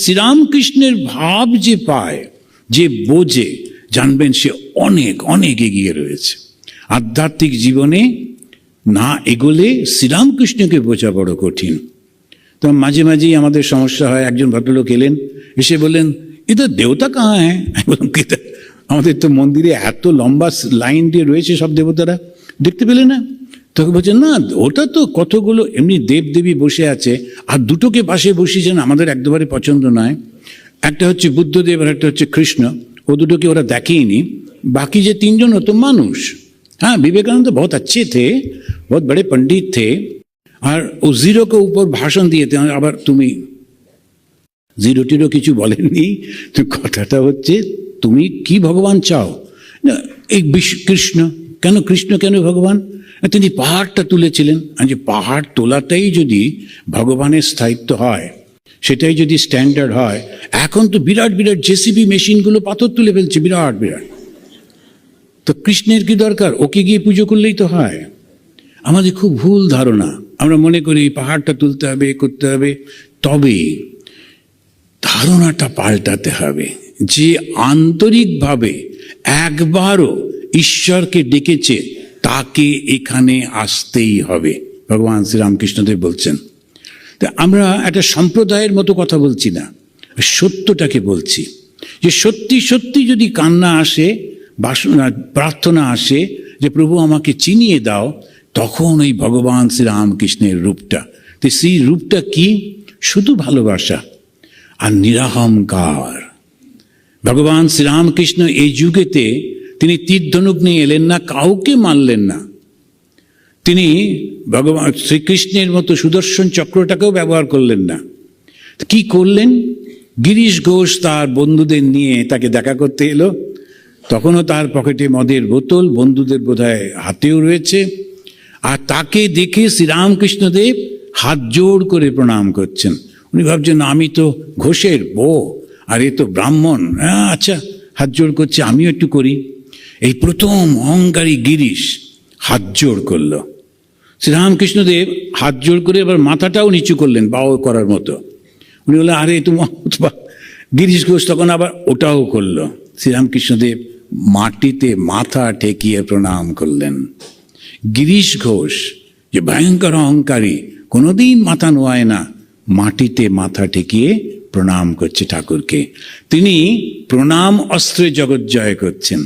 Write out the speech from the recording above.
শ্রীরামকৃষ্ণের ভাব যে পায়, যে বোঝে, জানবেন সে অনেক অনেক এগিয়ে রয়েছে। আধ্যাত্মিক জীবনে না এগোলে শ্রীরামকৃষ্ণকে বোঝা বড় কঠিন। তো মাঝে মাঝেই আমাদের সমস্যা হয়। একজন ভদ্রলোক এলেন, এসে বললেন, ইধর দেবতা কাহা হ্যাঁ? আমাদের তো মন্দিরে এত লম্বা লাইন দিয়ে রয়েছে, সব দেবতারা দেখতে পেলে না? তখন বলছেন, না ওটা তো কতগুলো এমনি দেবদেবী বসে আছে, আর দুটোকে পাশে বসিয়েছেন আমাদের একদমই পছন্দ নয়। একটা হচ্ছে বুদ্ধদেব আর একটা হচ্ছে কৃষ্ণ। ও দুটোকে ওরা দেখেইনি। বাকি যে তিনজন ও তো মানুষ। হ্যাঁ, বিবেকানন্দ बहुत अच्छे थे, बहुत बड़े पंडित थे। আর ও জিরোকে উপর ভাষণ দিয়েতে, আবার তুমি জিরো টিরো কিছু বলেননি। তো কথাটা হচ্ছে, তুমি কি ভগবান চাও? না, এই কৃষ্ণ। কেন কৃষ্ণ, কেন ভগবান? তিনি পাহাড়টা তুলেছিলেন। যে পাহাড় তোলাটাই যদি ভগবানের স্থায়িত্ব হয়, সেটাই যদি স্ট্যান্ডার্ড হয়, এখন তো বিরাট বিরাট জেসিবি মেশিনগুলো পাথর তুলে ফেলছে, বিরাট বিরাট। তো কৃষ্ণের কি দরকার? ওকে গিয়ে পুজো করলেই তো হয়। আমাদের খুব ভুল ধারণা। আমরা মনে করি পাহাড়টা তুলতে হবে, করতে হবে। তবে ধারণাটা পাল্টাতে হবে যে আন্তরিকভাবে একবারও ঈশ্বরকে ডেকেছে, তাকে এখানে আসতেই হবে। ভগবান শ্রীরামকৃষ্ণদেব বলছেন। তা আমরা একটা সম্প্রদায়ের মতো কথা বলছি না, সত্যটাকে বলছি। যে সত্যি সত্যি যদি কান্না আসে, বাসনা, প্রার্থনা আসে যে প্রভু আমাকে চিনিয়ে দাও, তখন ওই ভগবান শ্রীরামকৃষ্ণের রূপটা, তো সেই রূপটা কি? শুধু ভালোবাসা আর নিরাহংকার। ভগবান শ্রীরামকৃষ্ণ এই যুগেতে তিনি তীর ধনুক নিয়ে এলেন না, কাউকে মারলেন না। তিনি ভগবান শ্রীকৃষ্ণের মতো সুদর্শন চক্রটাকেও ব্যবহার করলেন না। কি করলেন? গিরিশ ঘোষ তার বন্ধুদের নিয়ে তাকে দেখা করতে এলো। তখনও তার পকেটে মদের বোতল, বন্ধুদের বোধহয় হাতেও রয়েছে। আর তাকে দেখে শ্রীরামকৃষ্ণদেব হাত জোড় করে প্রণাম করছেন। উনি ভাবছেন, আমি তো ঘোষের বউ, আর এ তো ব্রাহ্মণ। আচ্ছা, হাত জোড় করছে, আমিও একটু করি। এই প্রথম অহংকারী গিরিশ হাত জোড় করল। শ্রীরামকৃষ্ণদেব হাত জোড় করে এবার মাথাটাও নিচু করলেন, বাও করার মতো। উনি বললেন, আরে তুমি গিরিশ ঘোষ তখন আবার ওটাও করলো। শ্রীরামকৃষ্ণদেব মাটিতে মাথা ঠেকিয়ে প্রণাম করলেন। গিরিশ ঘোষ যে ভয়ঙ্কর অহংকারী, কোনোদিন মাথা নোয়ায় না, মাটিতে মাথা ঠেকিয়ে প্রণাম করছে ঠাকুরকে। তিনি প্রণাম অস্ত্রে জগৎ জয় করছেন।